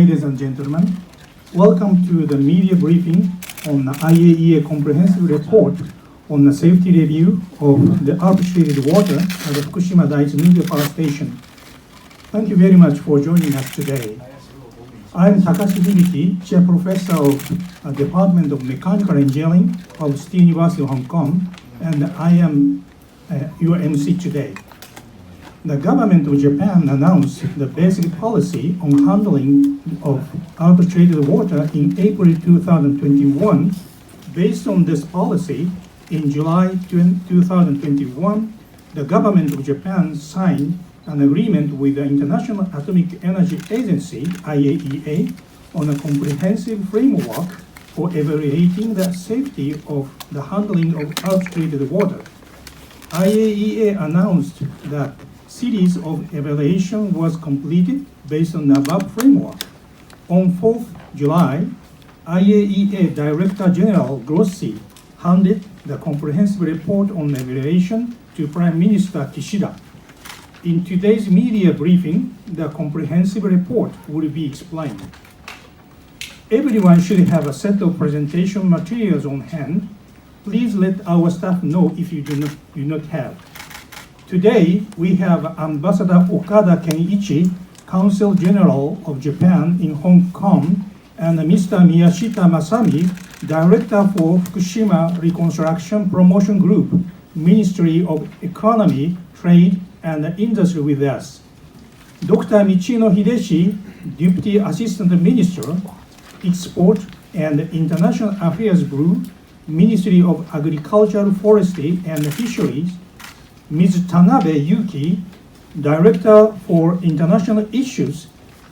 Ladies and gentlemen, welcome to the media briefing on the IAEA comprehensive report on the safety review of the arbiterated water at the Fukushima Daiichi nuclear power station. Thank you very much for joining us today. I am Takashi Hibiki, Chair Professor of Department of Mechanical Engineering of City University of Hong Kong, and I am your MC today. The government of Japan announced the basic policy on handling of arbitrated water in April 2021. Based on this policy, in July 2021, the government of Japan signed an agreement with the International Atomic Energy Agency, IAEA, on a comprehensive framework for evaluating the safety of the handling of arbitrated water. IAEA announced that series of evaluation was completed based on the above framework. On 4th July, IAEA Director General Grossi handed the comprehensive report on evaluation to Prime Minister Kishida. In today's media briefing, the comprehensive report will be explained. Everyone should have a set of presentation materials on hand. Please let our staff know if you do not have. Today, we have Ambassador Okada Keniichi, Consul General of Japan in Hong Kong, and Mr. Miyashita Masami, Director for Fukushima Reconstruction Promotion Group, Ministry of Economy, Trade, and Industry with us. Dr. Michino Hideshi, Deputy Assistant Minister, Export and International Affairs Group, Ministry of Agriculture, Forestry, and Fisheries, Ms. Tanabe Yuki, Director for International Issues,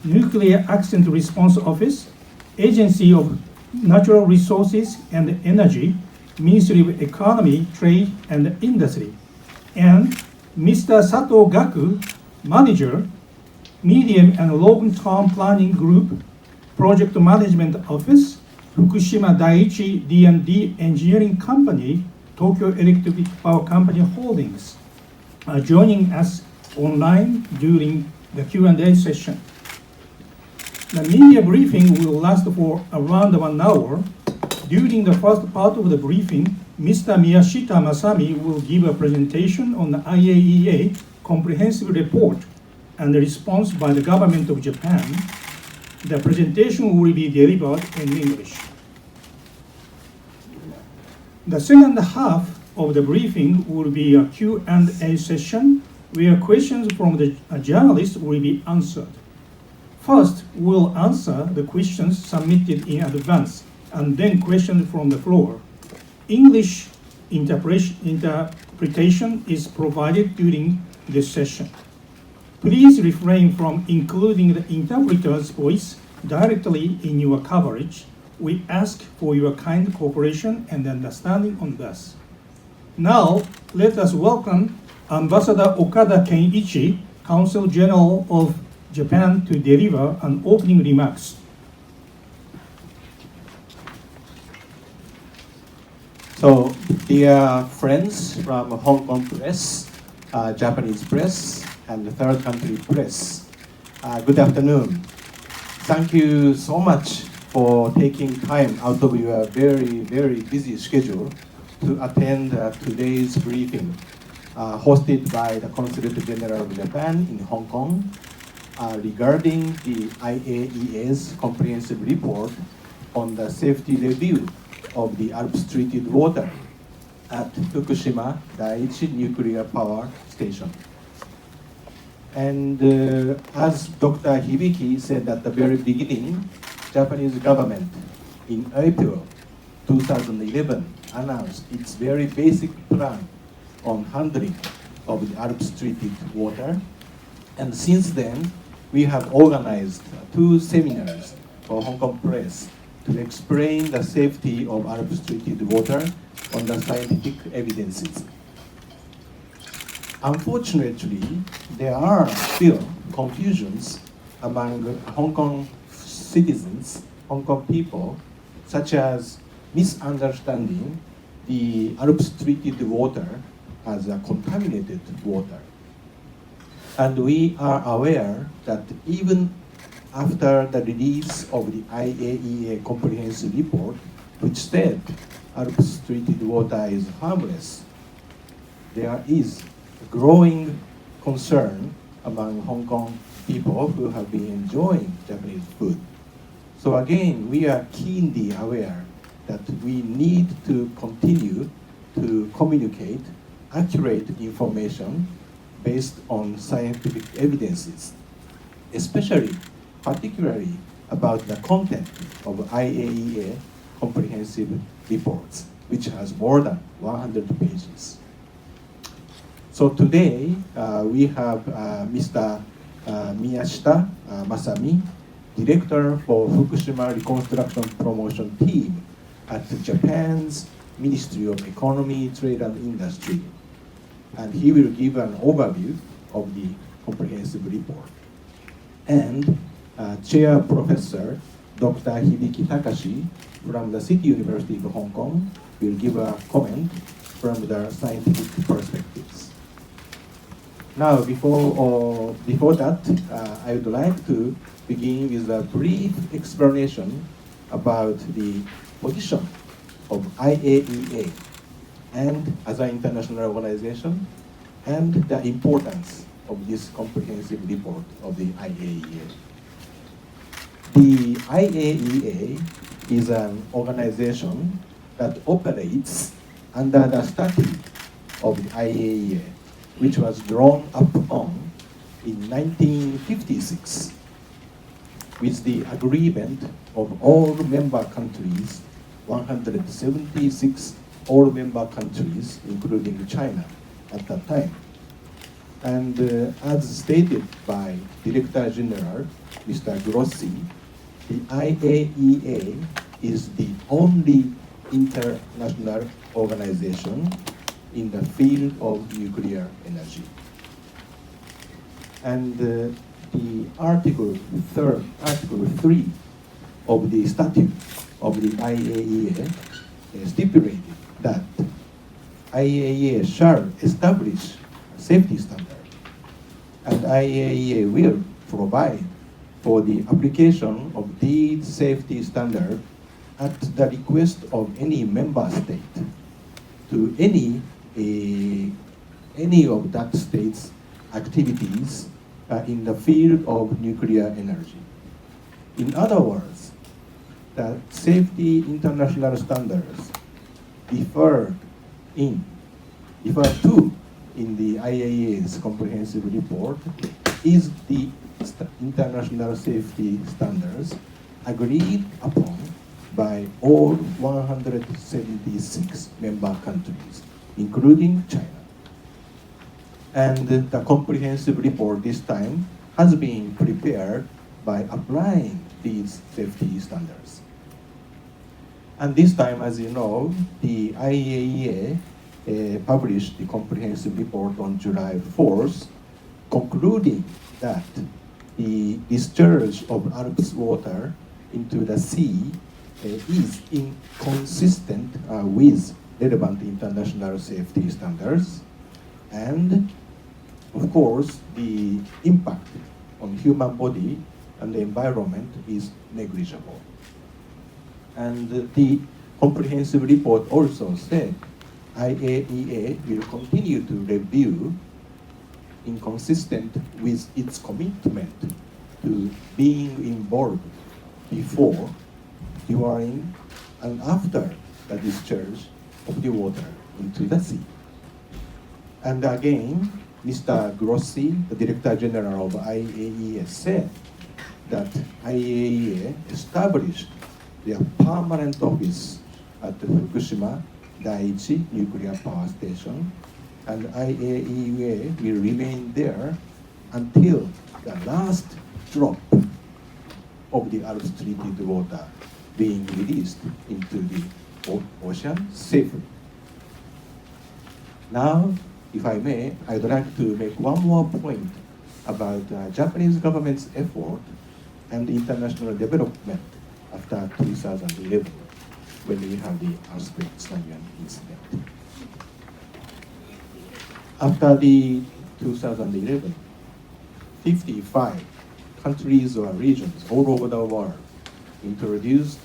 Nuclear Accident Response Office, Agency of Natural Resources and Energy, Ministry of Economy, Trade, and Industry, and Mr. Sato Gaku, Manager, Medium and Long-Term Planning Group, Project Management Office, Fukushima Daiichi D&D Engineering Company, Tokyo Electric Power Company Holdings, joining us online during the Q&A session. The media briefing will last for around 1 hour. During the first part of the briefing, Mr. Miyashita Masami will give a presentation on the IAEA comprehensive report and the response by the government of Japan. The presentation will be delivered in English. The second half of the briefing will be a Q&A session where questions from the journalists will be answered. First, we'll answer the questions submitted in advance, and then questions from the floor. English interpretation is provided during this session. Please refrain from including the interpreter's voice directly in your coverage. We ask for your kind cooperation and understanding on this. Now, let us welcome Ambassador Okada Keniichi, Consul General of Japan, to deliver an opening remarks. So, dear friends from Hong Kong press, Japanese press, and the third country press, good afternoon. Thank you so much for taking time out of your very, very busy schedule to attend today's briefing, hosted by the Consulate General of Japan in Hong Kong, regarding the IAEA's comprehensive report on the safety review of the Alps-treated water at Fukushima Daiichi nuclear power station. And as Dr. Hibiki said at the very beginning, Japanese government in April 2011 announced its very basic plan on handling of the Alps-treated water. And since then, we have organized 2 seminars for Hong Kong press to explain the safety of Alps-treated water on the scientific evidences. Unfortunately, there are still confusions among Hong Kong citizens, Hong Kong people, such as misunderstanding the Alps-treated water as a contaminated water. And we are aware that even after the release of the IAEA comprehensive report, which said Alps treated water is harmless, there is a growing concern among Hong Kong people who have been enjoying Japanese food. So again, we are keenly aware that we need to continue to communicate accurate information based on scientific evidences, particularly about the content of IAEA comprehensive reports, which has more than 100 pages. So today, we have Mr. Miyashita Masami, Director for Fukushima Reconstruction Promotion Team at Japan's Ministry of Economy, Trade and Industry. And he will give an overview of the comprehensive report. And Chair Professor Dr. Hibiki Takashi from the City University of Hong Kong will give a comment from the scientific perspectives. Now, before that, I would like to begin with a brief explanation about the position of IAEA and as an international organization and the importance of this comprehensive report of the IAEA. The IAEA is an organization that operates under the statute of the IAEA, which was drawn up on in 1956 with the agreement of all member countries, 176 all member countries, including China at that time. And as stated by Director General Mr. Grossi, the IAEA is the only international organization in the field of nuclear energy. And the Article 3 of the statute of the IAEA stipulated that IAEA shall establish a safety standard, and IAEA will provide for the application of these safety standards at the request of any member state to any of that state's activities in the field of nuclear energy. In other words, the safety international standards referred to in the IAEA's comprehensive report is the international safety standards agreed upon by all 176 member countries, including China. And the comprehensive report this time has been prepared by applying these safety standards. And this time, as you know, the IAEA published the comprehensive report on July 4th, concluding that the discharge of Alps water into the sea is inconsistent with relevant international safety standards, and of course the impact on human body and the environment is negligible. And the comprehensive report also said IAEA will continue to review inconsistent with its commitment to being involved before, during, and after the discharge of the water into the sea. And again, Mr. Grossi, the Director General of IAEA, said that IAEA established their permanent office at the Fukushima Daiichi nuclear power station, and IAEA will remain there until the last drop of the Alps treated water being released into the ocean safely. Now, if I may, I'd like to make one more point about the Japanese government's effort and international development after 2011, when we have the Auschwitz-Birkenau incident. After the 2011, 55 countries or regions all over the world introduced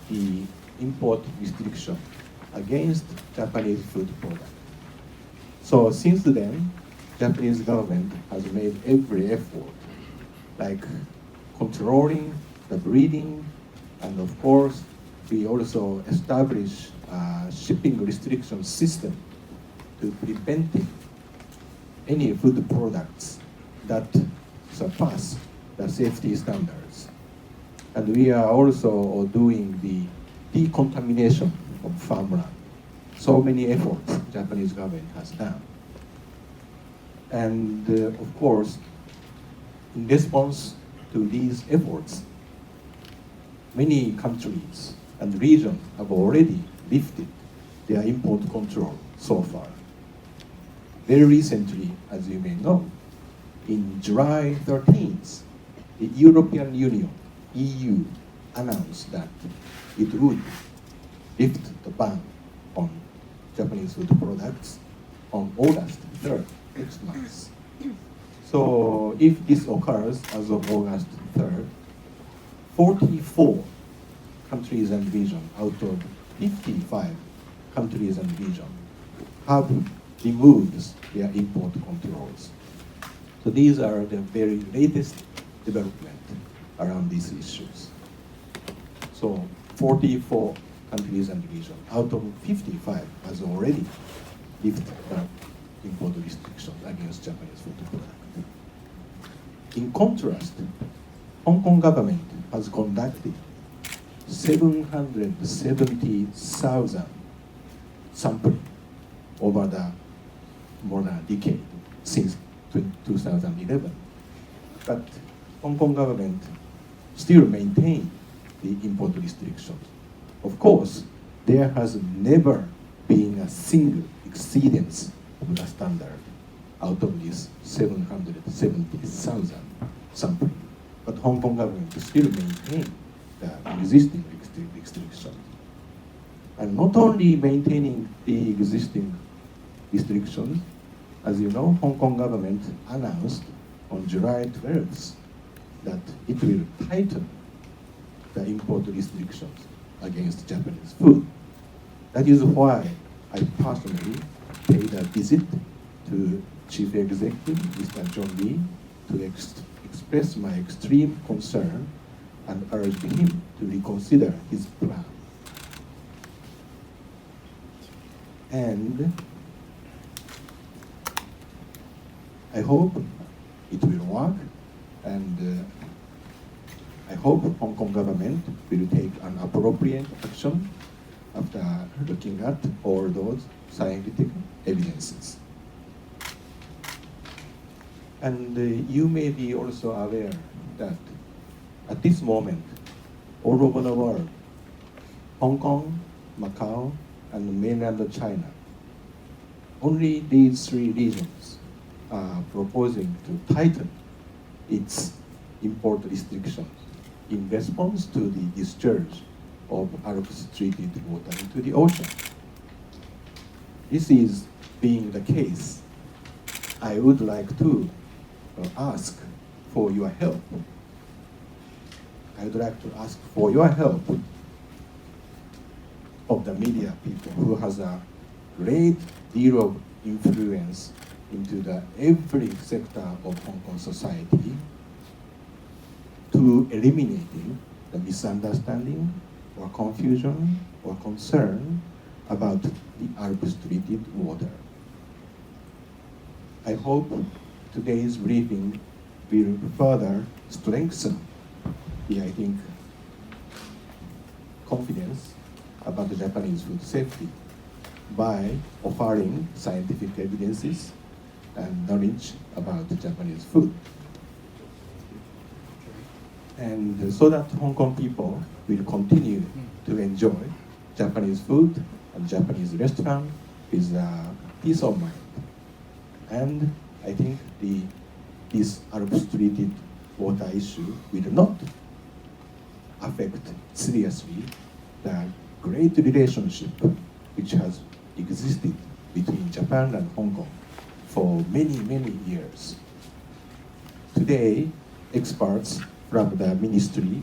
the import restriction against Japanese food products. So since then, Japanese government has made every effort, like controlling the breeding, and of course, we also established a shipping restriction system to prevent any food products that surpass the safety standards. And we are also doing the decontamination of farmland. So many efforts Japanese government has done. And of course, in response to these efforts, many countries and regions have already lifted their import control so far. Very recently, as you may know, in July 13th, the European Union, EU, announced that it would lift the ban on Japanese food products on August 3rd, next month. So if this occurs as of August 3rd, 44 countries and regions out of 55 countries and regions have removed their import controls. So these are the very latest development around these issues. So 44 countries and regions out of 55 has already lifted the import restrictions against Japanese food products. In contrast, Hong Kong government has conducted 770,000 sampling over the more than a decade since 2011. But Hong Kong government still maintain the import restrictions. Of course, there has never been a single exceedance of the standard out of these 770,000 sampling. But Hong Kong government still maintain the existing restrictions. And not only maintaining the existing restrictions, as you know, Hong Kong government announced on July 12th that it will tighten the import restrictions against Japanese food. That is why I personally paid a visit to Chief Executive, Mr. John Lee, to express my extreme concern and urged him to reconsider his plan. And I hope it will work, and I hope Hong Kong government will take an appropriate action after looking at all those scientific evidences. And you may be also aware that at this moment, all over the world, Hong Kong, Macau, and mainland China, only these three regions are proposing to tighten its import restrictions in response to the discharge of Alps-treated water into the ocean. This is being the case. I would like to ask for your help. I would like to ask for your help of the media people who has a great deal of influence into the every sector of Hong Kong society to eliminating the misunderstanding or confusion or concern about the Alps-treated water. I hope today's briefing will further strengthen the, I think, confidence about the Japanese food safety by offering scientific evidences and knowledge about the Japanese food. And so that Hong Kong people will continue to enjoy Japanese food and Japanese restaurant with peace of mind. And I think this Alps-treated water issue will not affect seriously the great relationship which has existed between Japan and Hong Kong for many, many years. Today, experts from the Ministry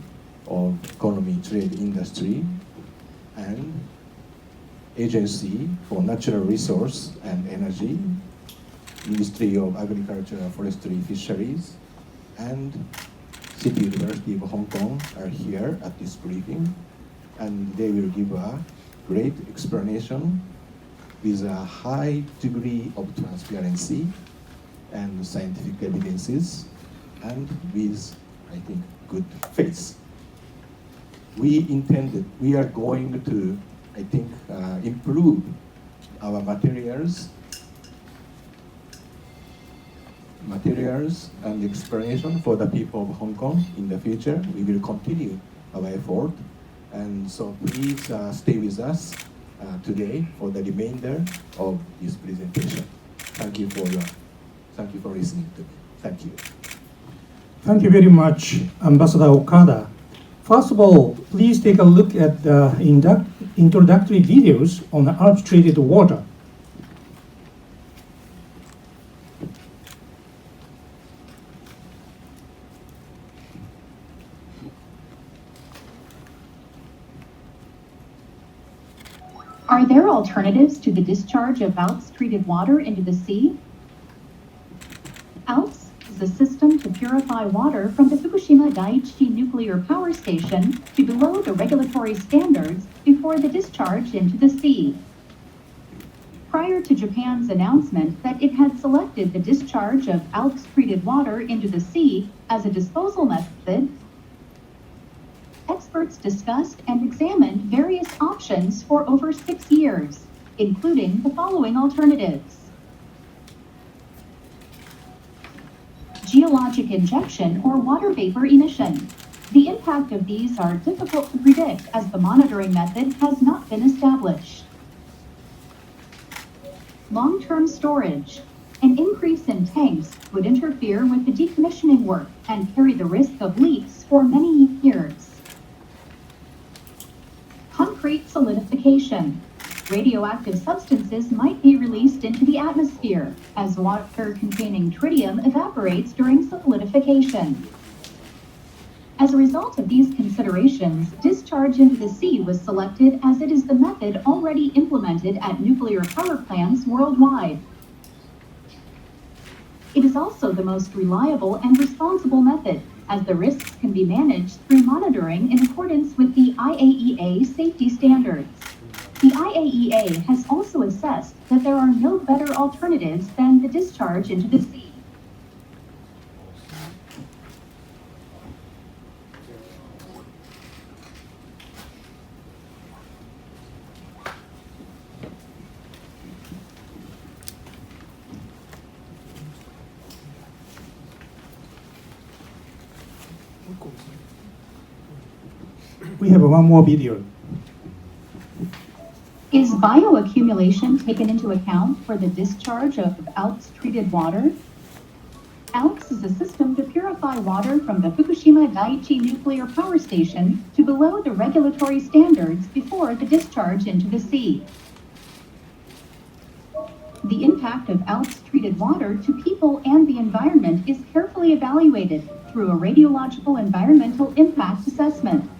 of Economy, Trade, Industry, and Agency for Natural Resource and Energy, Ministry of Agriculture, Forestry, Fisheries, and City University of Hong Kong are here at this briefing, and they will give a great explanation with a high degree of transparency and scientific evidences, and with, I think, good faith. We are going to, I think, improve our materials and explanation for the people of Hong Kong in the future. We will continue our effort, and so please stay with us today for the remainder of this presentation. Thank you for listening to me. Thank you. Thank you very much, Ambassador Okada. First of all, please take a look at the introductory videos on the Alps treated water. Are there alternatives to the discharge of Alps treated water into the sea? Alps is a system to purify water from the Fukushima Daiichi nuclear power station to below the regulatory standards before the discharge into the sea. Prior to Japan's announcement that it had selected the discharge of Alps treated water into the sea as a disposal method, experts discussed and examined various options for over 6 years, including the following alternatives: geologic injection or water vapor emission. The impact of these are difficult to predict as the monitoring method has not been established. Long-term storage. An increase in tanks would interfere with the decommissioning work and carry the risk of leaks for many years. Concrete solidification. Radioactive substances might be released into the atmosphere as water containing tritium evaporates during solidification. As a result of these considerations, discharge into the sea was selected as it is the method already implemented at nuclear power plants worldwide. It is also the most reliable and responsible method, as the risks can be managed through monitoring in accordance with the IAEA safety standards. The IAEA has also assessed that there are no better alternatives than the discharge into the sea. We have one more video. Is bioaccumulation taken into account for the discharge of Alps treated water? Alps is a system to purify water from the Fukushima Daiichi nuclear power station to below the regulatory standards before the discharge into the sea. The impact of Alps treated water to people and the environment is carefully evaluated through a radiological environmental impact assessment,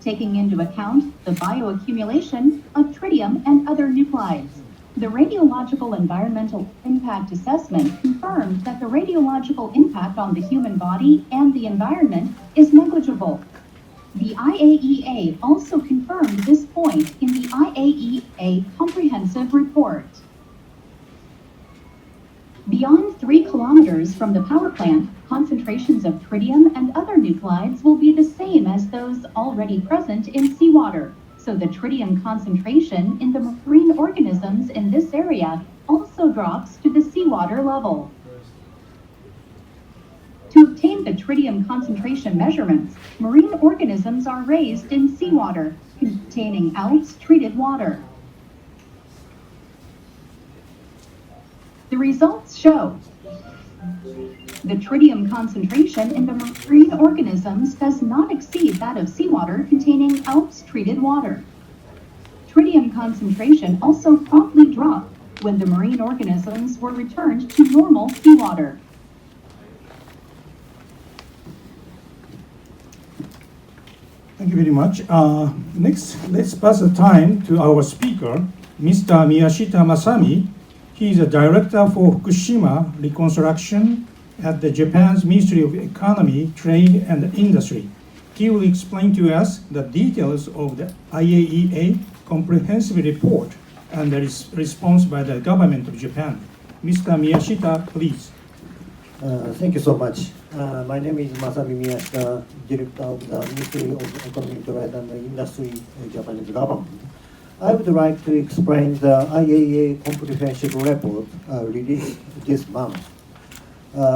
taking into account the bioaccumulation of tritium and other nuclides. The radiological environmental impact assessment confirmed that the radiological impact on the human body and the environment is negligible. The IAEA also confirmed this point in the IAEA comprehensive report. Beyond 3 kilometers from the power plant, concentrations of tritium and other nuclides will be the same as those already present in seawater, so the tritium concentration in the marine organisms in this area also drops to the seawater level. To obtain the tritium concentration measurements, marine organisms are raised in seawater containing Alps treated water. The results show the tritium concentration in the marine organisms does not exceed that of seawater containing Alps treated water. Tritium concentration also promptly dropped when the marine organisms were returned to normal seawater. Thank you very much. Next, let's pass the time to our speaker, Mr. Miyashita Masami. He is a director for Fukushima Reconstruction at the Japan's Ministry of Economy, Trade and Industry. He will explain to us the details of the IAEA comprehensive report and the response by the government of Japan. Mr. Miyashita, please. Thank you so much. My name is Masami Miyashita, Director of the Ministry of Economy, Trade and Industry, Japanese government. I would like to explain the IAEA comprehensive report released this month.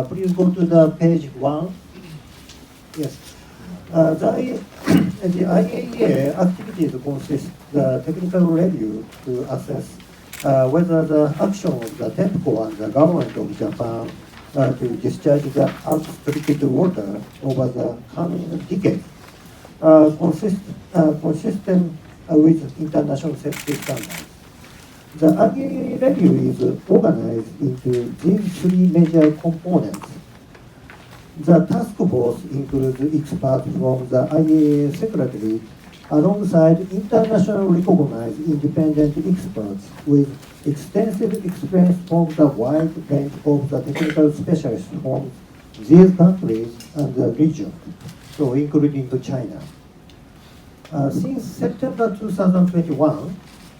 Please go to the page 1. Yes. The IAEA activities consist the technical review to assess whether the action of the TEPCO and the government of Japan to discharge the treated water over the coming decade consistent with international safety standards. The IAEA review is organized into these three major components. The task force includes experts from the IAEA Secretary alongside internationally recognized independent experts with extensive experience from the wide range of the technical specialists from these countries and the region, so including China. Since September 2021,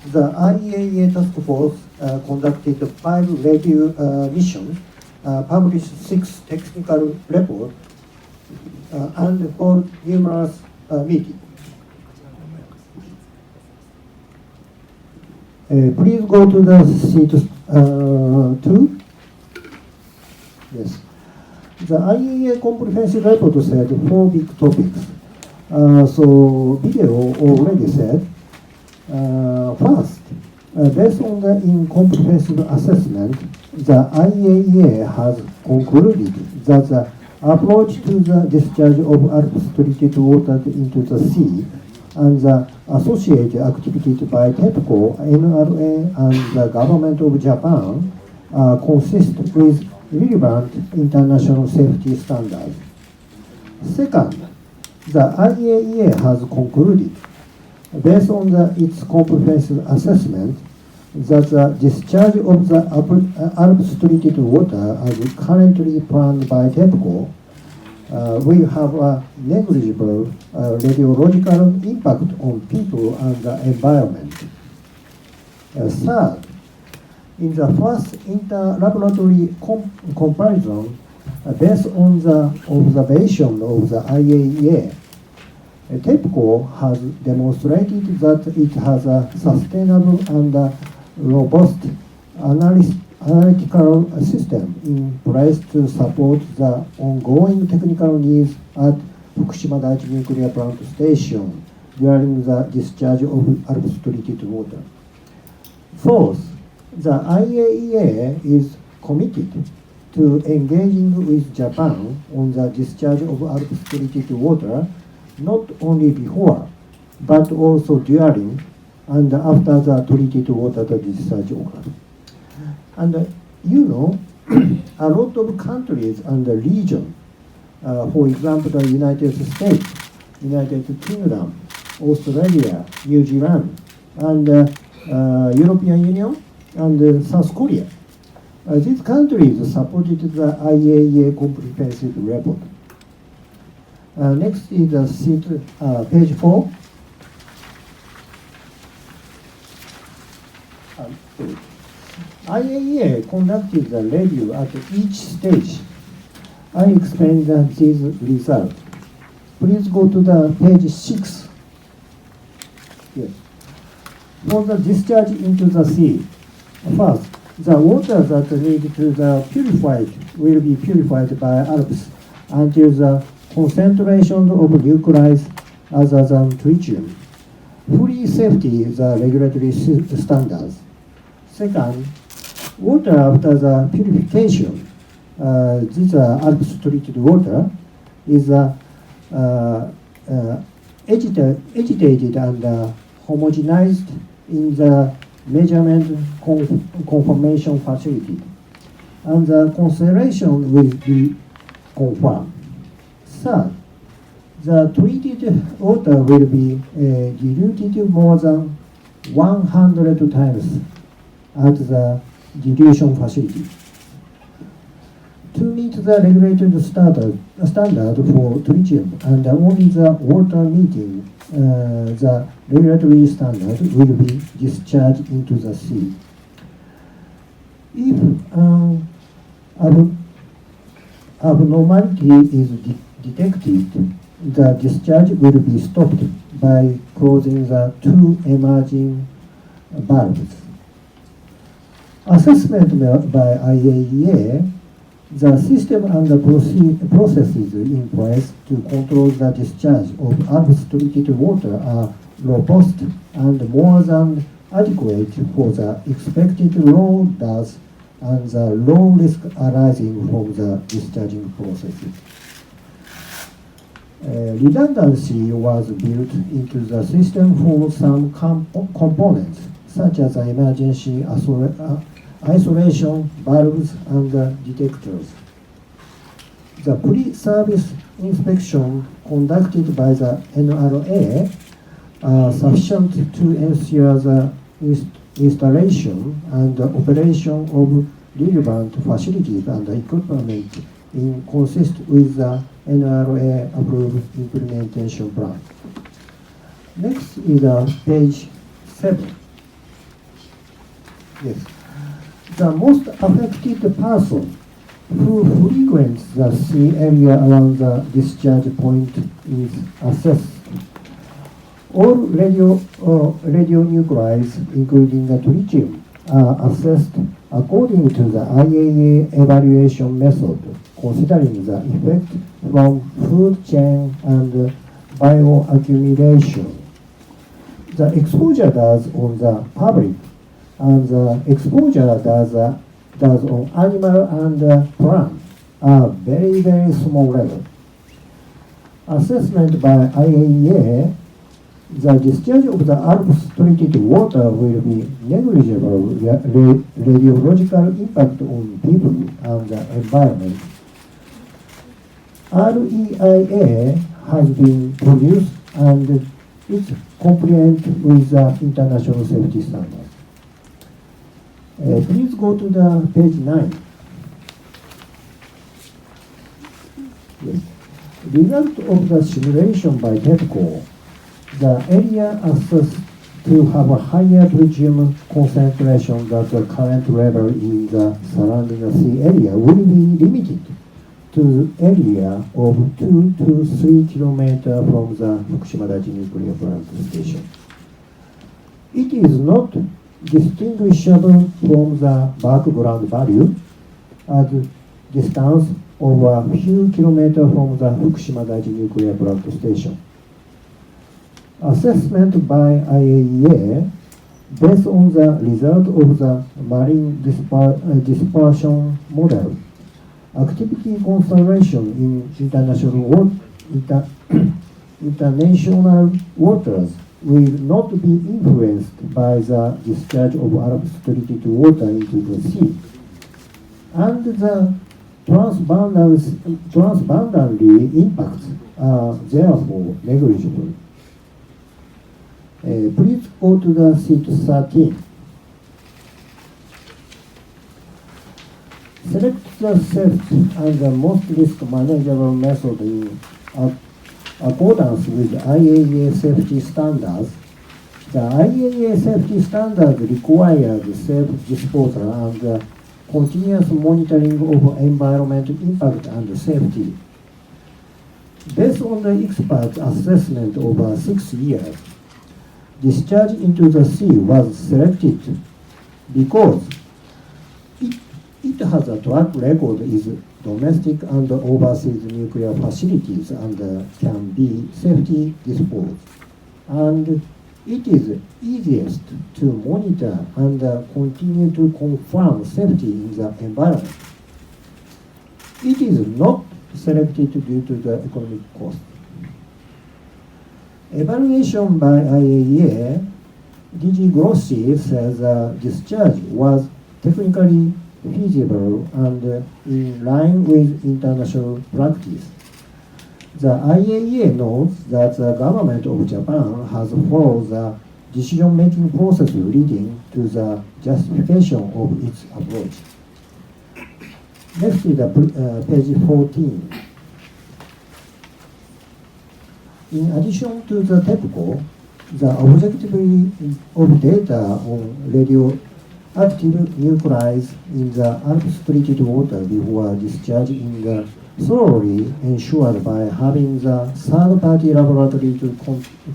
the IAEA task force conducted 5 review missions, published 6 technical reports, and held numerous meetings. Please go to the sheet 2. Yes. The IAEA comprehensive report said 4 big topics. So video already said. First, based on the comprehensive assessment, the IAEA has concluded that the approach to the discharge of Alps treated water into the sea and the associated activities by TEPCO, NRA, and the government of Japan consist with relevant international safety standards. Second, the IAEA has concluded, based on its comprehensive assessment, that the discharge of the Alps treated water as currently planned by TEPCO will have a negligible radiological impact on people and the environment. Third, in the first inter-laboratory comparison, based on the observation of the IAEA, TEPCO has demonstrated that it has a sustainable and robust analytical system in place to support the ongoing technical needs at Fukushima Daiichi Nuclear Plant Station during the discharge of Alps treated water. Fourth, the IAEA is committed to engaging with Japan on the discharge of Alps treated water, not only before, but also during and after the treated water discharge occurs. And a lot of countries and the region, for example, the United States, United Kingdom, Australia, New Zealand, and European Union, and South Korea. These countries supported the IAEA comprehensive report. Next is the sheet, page 4. IAEA conducted the review at each stage. I explained these results. Please go to the page 6. Yes. For the discharge into the sea, first, the water that needs to be purified will be purified by Alps until the concentration of nuclides other than tritium. Fully safety is the regulatory standards. Second, water after the purification, this Alps treated water is agitated and homogenized in the measurement confirmation facility, and the concentration will be confirmed. Third, the treated water will be diluted more than 100 times at the dilution facility. To meet the regulated standard for tritium and only the water meeting the regulatory standard will be discharged into the sea. If abnormality is detected, the discharge will be stopped by closing the two emerging valves. Assessment by IAEA, the system and the processes in place to control the discharge of unrestricted water are robust and more than adequate for the expected low dose and the low risk arising from the discharging processes. Redundancy was built into the system for some components, such as emergency isolation valves and detectors. The pre-service inspection conducted by the NRA are sufficient to ensure the installation and operation of relevant facilities and equipment in consistent with the NRA-approved implementation plan. Next is page 7. Yes. The most affected person who frequents the sea area around the discharge point is assessed. All radionuclides, including the tritium, are assessed according to the IAEA evaluation method, considering the effect from food chain and bioaccumulation. The exposure does on the public and the exposure does on animal and plant are very, very small level. Assessment by IAEA, the discharge of the unrestricted water will be negligible radiological impact on people and the environment. REIA has been produced and it's compliant with the international safety standards. Please go to the page 9. Yes. Result of the simulation by TEPCO, the area assessed to have a higher tritium concentration than the current level in the surrounding sea area will be limited to area of 2 to 3 kilometers from the Fukushima Daiichi nuclear plant station. It is not distinguishable from the background value at distance of a few kilometers from the Fukushima Daiichi nuclear plant station. Assessment by IAEA, based on the result of the marine dispersion model, activity conservation in international waters will not be influenced by the discharge of unrestricted water into the sea, and the transboundary impacts are therefore negligible. Please go to the sheet 13. Select the safe and the most risk manageable method in accordance with IAEA safety standards. The IAEA safety standards require the safe disposal and continuous monitoring of environmental impact and safety. Based on the expert's assessment over 6 years, discharge into the sea was selected because it has a track record in domestic and overseas nuclear facilities and can be safely disposed. And it is easiest to monitor and continue to confirm safety in the environment. It is not selected due to the economic cost. Evaluation by IAEA, DG Grossi says discharge was technically feasible and in line with international practice. The IAEA notes that the government of Japan has followed the decision-making process leading to the justification of its approach. Next is page 14. In addition to the TEPCO, the objectivity of data on radioactive nuclides in the Alps treated water before discharge in the thoroughly ensured by having the third-party laboratory to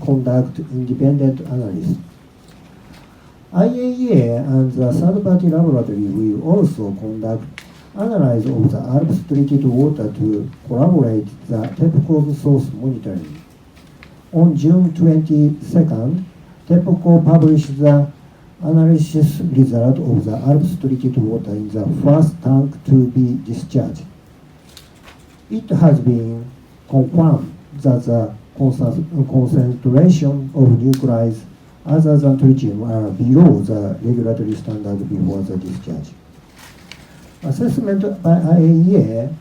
conduct independent analysis. IAEA and the third-party laboratory will also conduct analysis of the Alps treated water to collaborate the TEPCO's source monitoring. On June 22nd, TEPCO published the analysis result of the Alps treated water in the first tank to be discharged. It has been confirmed that the concentration of nuclides other than tritium are below the regulatory standard before the discharge. Assessment by IAEA,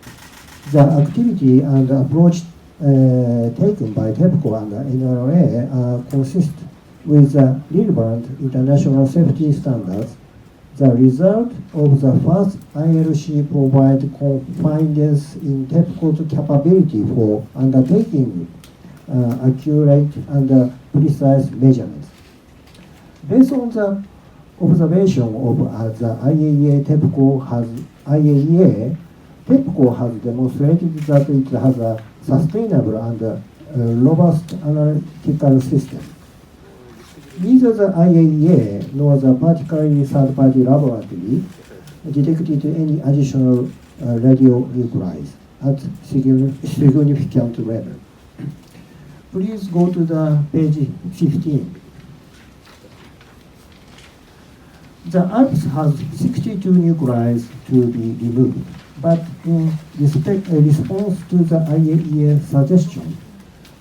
the activity and approach taken by TEPCO and NRA are consistent with the relevant international safety standards. The result of the first ILC provide confidence in TEPCO's capability for undertaking accurate and precise measurements. Based on the observation of the IAEA, TEPCO has demonstrated that it has a sustainable and robust analytical system. Neither the IAEA nor the particularly third-party laboratory detected any additional radionuclides at significant level. Please go to the page 15. The Alps has 62 nuclides to be removed, but in response to the IAEA suggestion,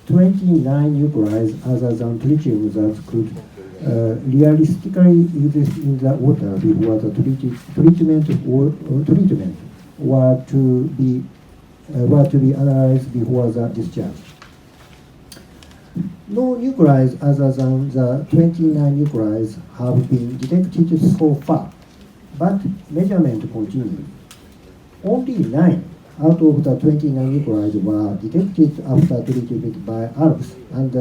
29 nuclides other than tritium that could realistically exist in the water before the treatment were to be analyzed before the discharge. No nuclides other than the 29 nuclides have been detected so far, but measurement continues. Only 9 out of the 29 nuclides were detected after treatment by Alps, and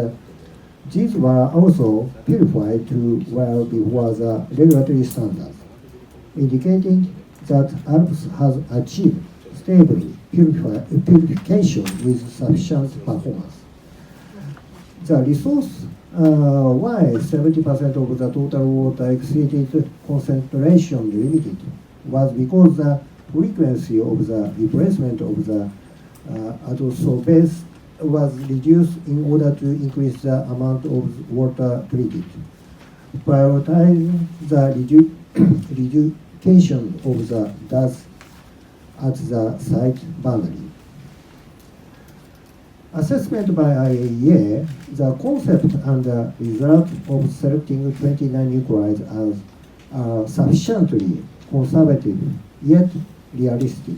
these were also purified to well before the regulatory standards, indicating that Alps has achieved stable purification with sufficient performance. The resource why 70% of the total water exceeded concentration limited was because the frequency of the replacement of the aerosol base was reduced in order to increase the amount of water treated, prioritizing the reduction of the dust at the site boundary. Assessment by IAEA, the concept and the result of selecting 29 nuclides are sufficiently conservative yet realistic.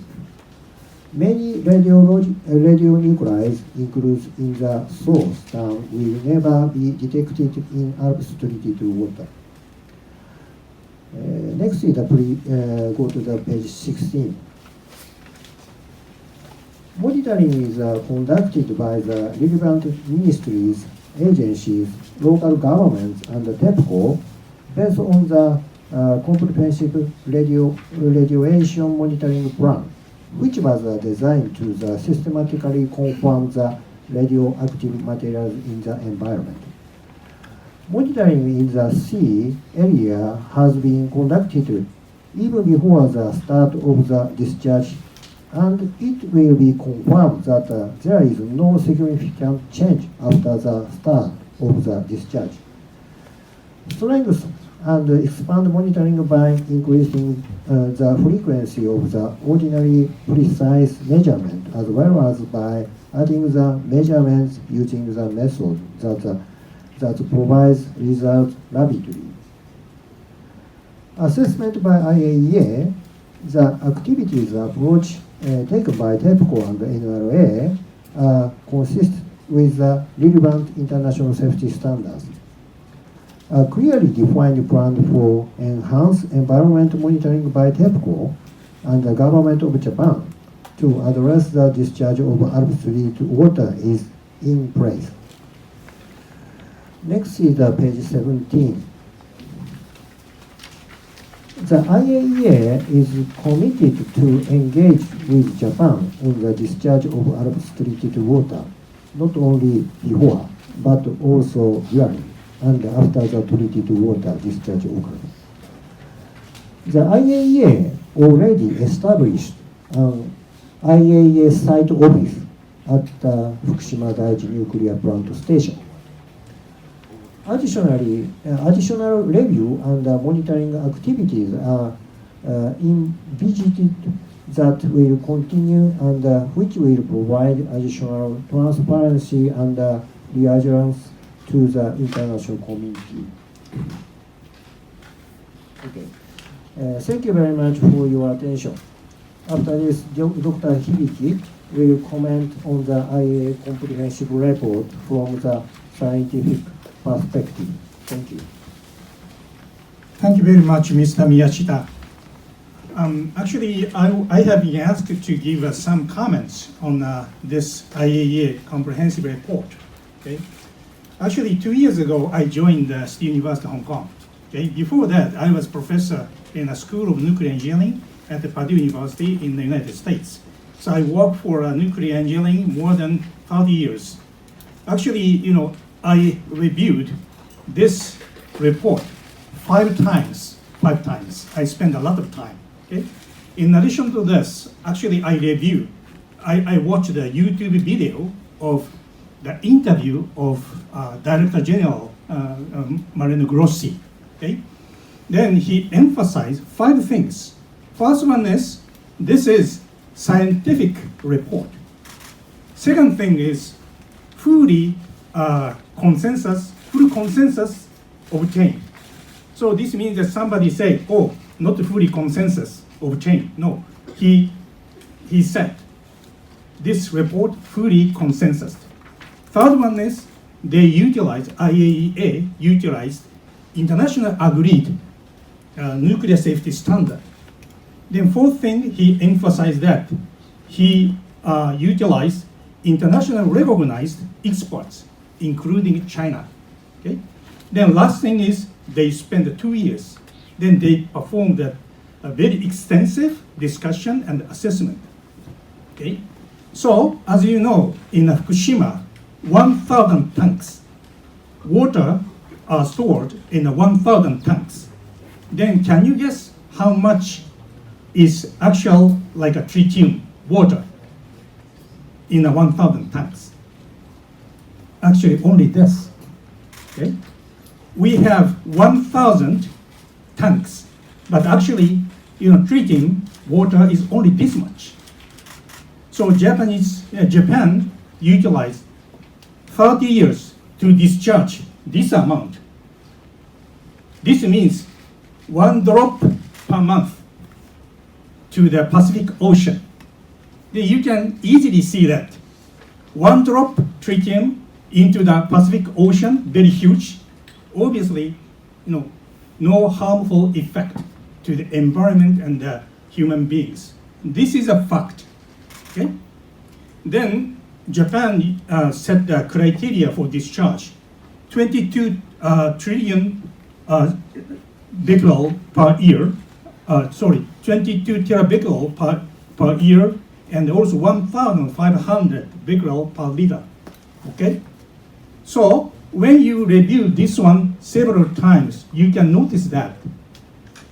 Many radionuclides included in the source down will never be detected in Alps treated water. Next is go to the page 16. Monitoring is conducted by the relevant ministries, agencies, local governments, and the TEPCO based on the comprehensive radiation monitoring plan, which was designed to systematically confirm the radioactive materials in the environment. Monitoring in the sea area has been conducted even before the start of the discharge, and it will be confirmed that there is no significant change after the start of the discharge. Strengthen and expand monitoring by increasing the frequency of the ordinary precise measurement, as well as by adding the measurements using the method that provides results rapidly. Assessment by IAEA, the activities approach taken by TEPCO and NRA consistent with the relevant international safety standards. A clearly defined plan for enhanced environment monitoring by TEPCO and the government of Japan to address the discharge of ALPS-treated water is in place. Next is page 17. The IAEA is committed to engage with Japan on the discharge of ALPS-treated water, not only before, but also during and after the treated water discharge occurs. The IAEA already established an IAEA site office at the Fukushima Daiichi nuclear plant station. Additionally, additional review and monitoring activities are envisaged that will continue and which will provide additional transparency and reassurance to the international community. Okay. Thank you very much for your attention. After this, Dr. Hibiki will comment on the IAEA comprehensive report from the scientific perspective. Thank you. Thank you very much, Mr. Miyashita. Actually, I have been asked to give some comments on this IAEA comprehensive report. Okay. Actually, 2 years ago, I joined the City University of Hong Kong. Okay. Before that, I was professor in a School of Nuclear Engineering at the Purdue University in the United States. So I worked for nuclear engineering more than 30 years. Actually, I reviewed this report 5 times. I spent a lot of time. Okay? In addition to this, actually I watched the YouTube video of the interview of Director General Marino Grossi. Okay? Then he emphasized 5 things. First one is, this is scientific report. Second thing is, full consensus obtained. So this means that somebody say, oh, not fully consensus obtained. No, he said, this report fully consensus. Third one is, IAEA utilized international agreed nuclear safety standard. Then fourth thing, he emphasized that he utilized international recognized experts, including China. Okay? Then last thing is, they spent 2 years. Then they performed a very extensive discussion and assessment. Okay? So, as you know, in Fukushima, 1,000 tanks, water are stored in 1,000 tanks. Then can you guess how much is actual like a tritium water in 1,000 tanks? Actually, only this. Okay? We have 1,000 tanks, but actually, tritium water is only this much. So Japan utilized 30 years to discharge this amount. This means 1 drop per month to the Pacific Ocean. Then you can easily see that 1 drop tritium into the Pacific Ocean, very huge. Obviously, no harmful effect to the environment and the human beings. This is a fact. Okay? Then Japan set the criteria for discharge. 22 trillion becquerel per year. 22 terabecquerel per year, and also 1,500 becquerel per liter. Okay? So when you review this one several times, you can notice that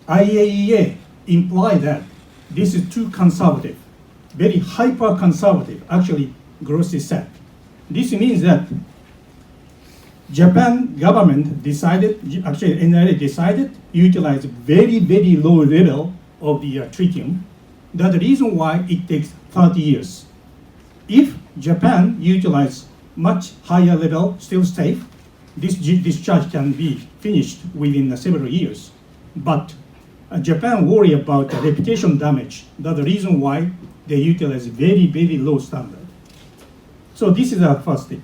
IAEA implied that this is too conservative, very hyper conservative, actually Grossi said. This means that Japan government decided, actually NRA decided, utilize very, very low level of the tritium. That's the reason why it takes 30 years. If Japan utilize much higher level, still safe, this discharge can be finished within several years. But Japan worry about the reputation damage. That's the reason why they utilize very, very low standard. So this is our first tip.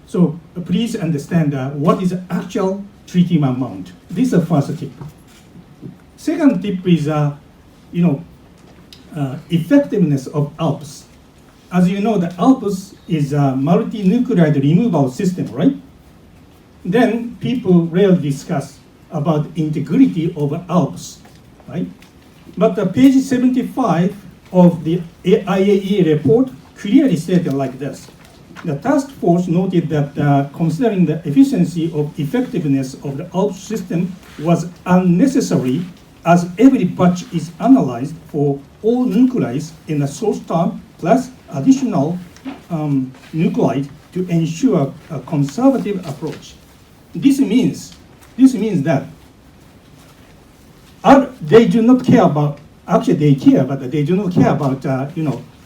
So please understand what is the actual tritium amount. This is the first tip. Second tip is, effectiveness of ALPS. As you know, the ALPS is a multi-nuclide removal system, right? Then people rarely discuss about integrity of ALPS, right? But page 75 of the IAEA report clearly stated like this. The task force noted that considering the efficiency of effectiveness of the ALPS system was unnecessary, as every batch is analyzed for all nuclides in the source term plus additional nuclide to ensure a conservative approach. This means that they do not care about, actually they care, but they do not care about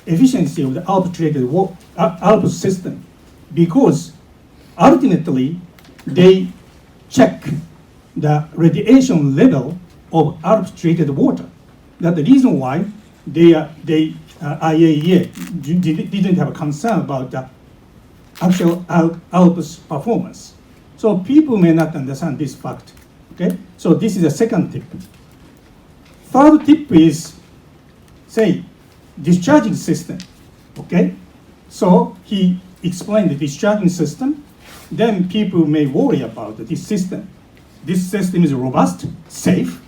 efficiency of the ALPS system, because ultimately they check the radiation level of ALPS treated water. That's the reason why IAEA didn't have a concern about the actual ALPS performance. So people may not understand this fact. Okay, so this is the second tip. Third tip is, say, discharging system. Okay, so he explained the discharging system. Then people may worry about this system. This system is robust, safe,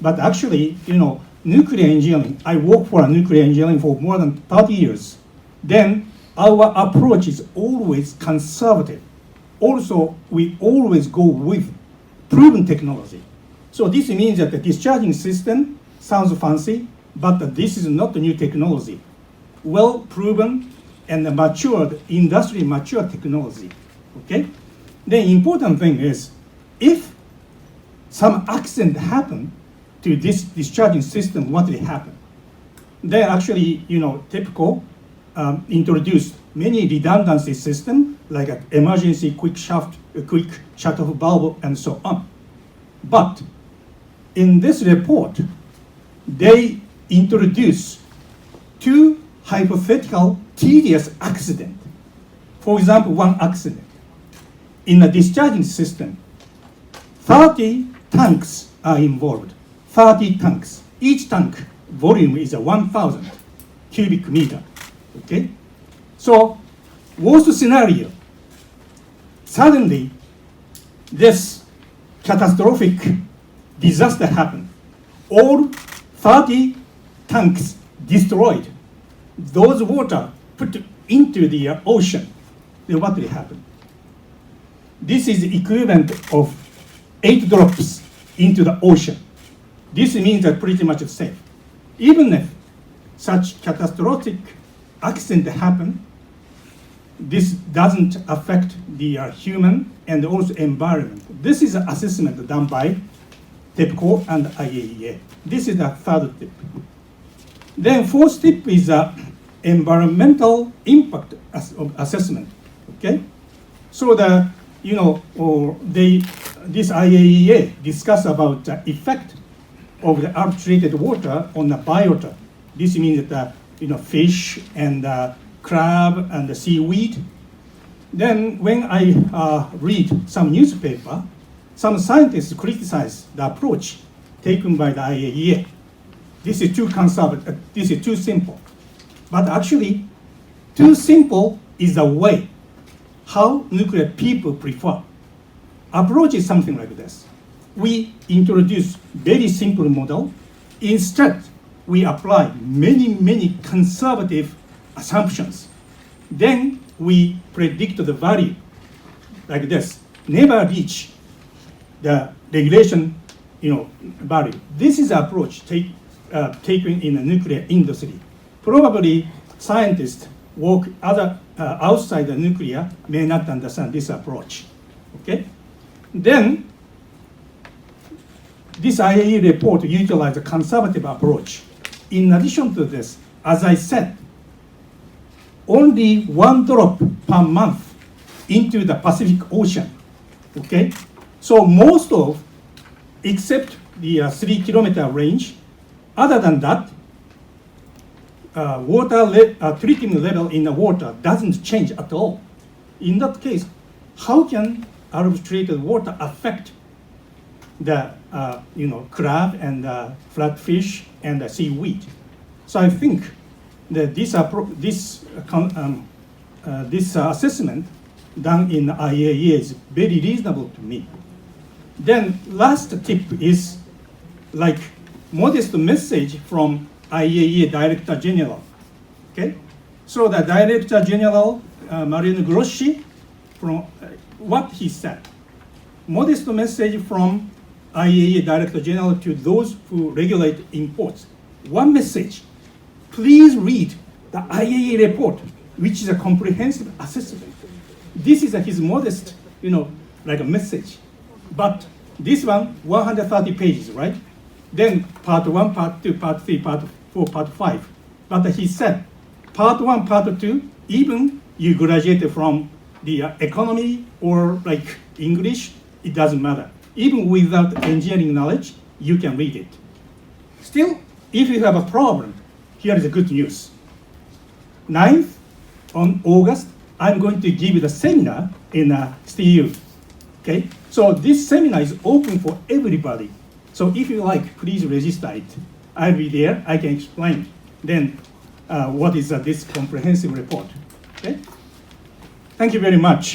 but actually, nuclear engineering, I worked for nuclear engineering for more than 30 years. Then our approach is always conservative. Also, we always go with proven technology. So this means that the discharging system sounds fancy, but this is not a new technology. Well proven and matured, industry mature technology. Okay? The important thing is, if some accident happen to this discharging system, what will happen? They actually, TEPCO introduced many redundancy system like an emergency quick shut-off valve, and so on. But in this report, they introduce two hypothetical tedious accidents. For example, one accident. In a discharging system, 30 tanks are involved. 30 tanks. Each tank volume is 1,000 cubic meter. Okay? So, worst scenario, suddenly this catastrophic disaster happened. All 30 tanks destroyed. Those water put into the ocean. Then what will happen? This is equivalent of 8 drops into the ocean. This means that pretty much safe. Even if such catastrophic accident happen, this doesn't affect the human and also environment. This is an assessment done by TEPCO and IAEA. This is the third tip. Then fourth tip is environmental impact assessment. Okay, so this IAEA discuss about the effect of the ALPS treated water on the biota. This means that fish and crab and the seaweed. Then when I read some newspaper, some scientists criticize the approach taken by the IAEA. This is too conservative, this is too simple. But actually, too simple is the way how nuclear people prefer. Approach is something like this. We introduce very simple model. Instead, we apply many conservative assumptions. Then we predict the value like this. Never reach the regulation value. This is the approach taken in the nuclear industry. Probably scientists work outside the nuclear may not understand this approach. Okay? Then this IAEA report utilized a conservative approach. In addition to this, as I said, only 1 drop per month into the Pacific Ocean. Okay? So most of, except the 3 kilometer range, other than that, treatment level in the water doesn't change at all. In that case, how can arbiturated water affect the crab and flatfish and the seaweed? So I think that this assessment done in IAEA is very reasonable to me. Then last tip is like modest message from IAEA Director General. Okay, so the Director General Marino Grossi, from what he said, modest message from IAEA Director General to those who regulate imports. One message: please read the IAEA report, which is a comprehensive assessment. This is his modest, like a message. But this one, 130 pages, right? Then part 1, part 2, part 3, part 4, part 5. But he said, part 1, part 2, even you graduated from the economy or like English, it doesn't matter. Even without engineering knowledge, you can read it. Still, if you have a problem, here is the good news. 9th on August, I'm going to give you the seminar in STU. Okay, so this seminar is open for everybody. So if you like, please register it. I'll be there. I can explain then what is this comprehensive report. Okay, thank you very much.